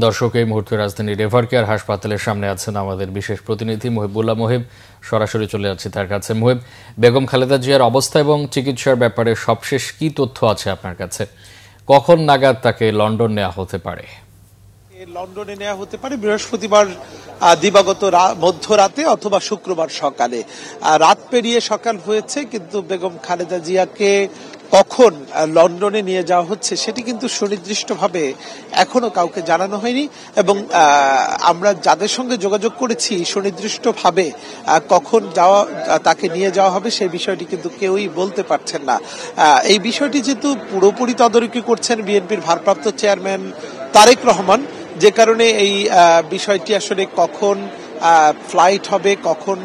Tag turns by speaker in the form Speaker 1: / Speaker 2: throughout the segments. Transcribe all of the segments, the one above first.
Speaker 1: দর্শক, এই মুহূর্তে রাজধানীর এভারকেয়ার হাসপাতালের সামনে আছেন আমাদের বিশেষ প্রতিনিধি মুহিবুল্লাহ মুহিব। সরাসরি চলে যাচ্ছি তার কাছে। মুহিব, বেগম খালেদা জিয়ার অবস্থা এবং চিকিৎসার ব্যাপারে সবশেষ কি তথ্য আছে আপনার কাছে? কখন নাগাদ তাকে লন্ডন নেওয়া হতে পারে?
Speaker 2: লন্ডনে নেওয়া হতে পারে বৃহস্পতিবার দিবাগত মধ্যরাতে অথবা শুক্রবার সকালে। রাত পেরিয়ে সকাল হয়েছে, কিন্তু বেগম খালেদা জিয়াকে কখন লন্ডনে নিয়ে যাওয়া হচ্ছে সেটি কিন্তু সুনির্দিষ্টভাবে এখনো কাউকে জানানো হয়নি, এবং আমরা যাদের সঙ্গে যোগাযোগ করেছি সুনির্দিষ্টভাবে কখন তাকে নিয়ে যাওয়া হবে সেই বিষয়টি কিন্তু কেউই বলতে পারছেন না। এই বিষয়টি যেহেতু পুরোপুরি তদারকি করছেন বিএনপির ভারপ্রাপ্ত চেয়ারম্যান তারেক রহমান, যে কারণে এই বিষয়টি আসলে কখন ফ্লাইট হবে, কখন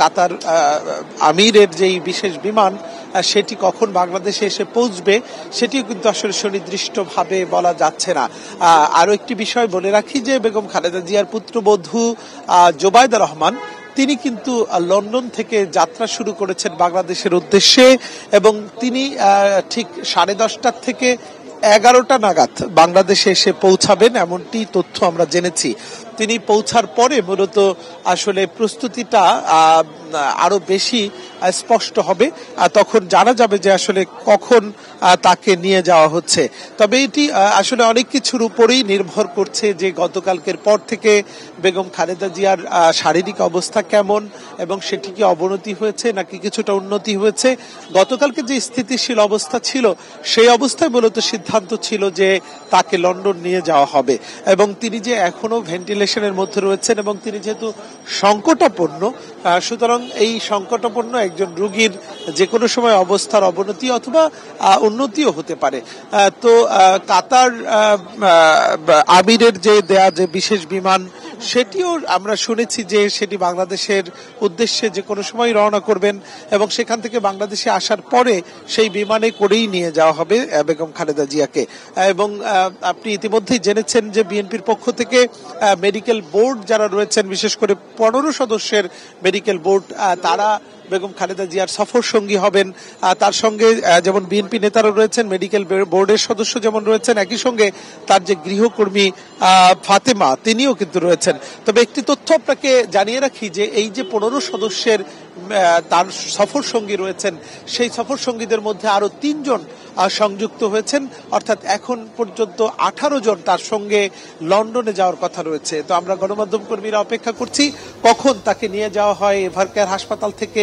Speaker 2: কাতার আমিরের যেই বিশেষ বিমান সেটি কখন বাংলাদেশে এসে পৌঁছবে সেটিও কিন্তু আসলে সুনির্দিষ্টভাবে বলা যাচ্ছে না। আরো একটি বিষয় বলে রাখি যে বেগম খালেদা জিয়ার পুত্রবধূ জোবায়দা রহমান তিনি কিন্তু লন্ডন থেকে যাত্রা শুরু করেছেন বাংলাদেশের উদ্দেশ্যে, এবং তিনি ঠিক 10:30 থেকে 11টা নাগাদ বাংলাদেশে এসে পৌঁছাবেন এমনটি তথ্য আমরা জেনেছি। তিনি পৌঁছার পরে মূলত আসলে প্রস্তুতিটা আরো বেশি স্পষ্ট হবে, তখন জানা যাবে যে আসলে কখন তাকে নিয়ে যাওয়া হচ্ছে। তবে এটি আসলে অনেক কিছুর উপরেই নির্ভর করছে যে গতকালকের পর থেকে বেগম খালেদা জিয়ার শারীরিক অবস্থা কেমন, এবং সেটি কি অবনতি হয়েছে নাকি কিছুটা উন্নতি হয়েছে। গতকালকে যে স্থিতিশীল অবস্থা ছিল সেই অবস্থায় মূলত সিদ্ধান্ত ছিল যে তাকে লন্ডন নিয়ে যাওয়া হবে, এবং তিনি যে এখনো ভেন্টিলেশনের মধ্যে রয়েছেন এবং তিনি যেহেতু সংকটাপন্ন, সুতরাং এই সংকটাপন্ন একজন রোগীর যে কোনো সময় অবস্থার অবনতি অথবা উন্নতিও হতে পারে। তো কাতার আমিরের যে দেয়া যে বিশেষ বিমান সেটিও আমরা শুনেছি যে সেটি বাংলাদেশের উদ্দেশ্যে যে কোনো সময় রওনা করবেন, এবং সেখান থেকে বাংলাদেশে আসার পরে সেই বিমানে করেই নিয়ে যাওয়া হবে বেগম খালেদা জিয়াকে। এবং আপনি ইতিমধ্যেই জেনেছেন যে বিএনপির পক্ষ থেকে মেডিকেল বোর্ড যারা রয়েছেন, বিশেষ করে 15 সদস্যের মেডিকেল বোর্ড, তারা বেগম খালেদা জিয়ার সফর সঙ্গী হবেন। তার সঙ্গে যেমন বিএনপি নেতারা রয়েছেন, মেডিকেল বোর্ডের সদস্য যেমন রয়েছেন, একই সঙ্গে তার যে গৃহকর্মী ফাতেমা তিনিও কিন্তু রয়েছেন। তবে একটি তথ্য আপনাকে জানিয়ে রাখি যে এই যে 15 সদস্যের তার সফর সঙ্গী রয়েছেন, সেই সফর সঙ্গীদের মধ্যে আরো 3 জন সংযুক্ত হয়েছেন, অর্থাৎ এখন পর্যন্ত 18 জন তার সঙ্গে লন্ডনে যাওয়ার কথা রয়েছে। তো আমরা গণমাধ্যম কর্মীরা অপেক্ষা করছি কখন তাকে নিয়ে যাওয়া হয় এভারকেয়ার হাসপাতাল থেকে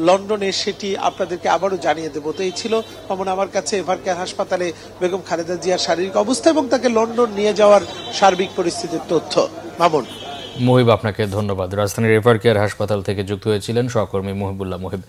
Speaker 2: লন্ডনে, সেটি আপনাদেরকে আবারও জানিয়ে দেবো। তো এই ছিল আমার কাছে এভারকেয়ার হাসপাতালে বেগম খালেদা জিয়ার শারীরিক অবস্থা এবং তাকে লন্ডন নিয়ে যাওয়ার সার্বিক পরিস্থিতির তথ্য। মামুন।
Speaker 1: মুহিব, আপনাকে ধন্যবাদ। রাজধানীর এভারকেয়ার হাসপাতাল থেকে যুক্ত হয়েছিলেন সহকর্মী মুহিবুল্লাহ মুহিব।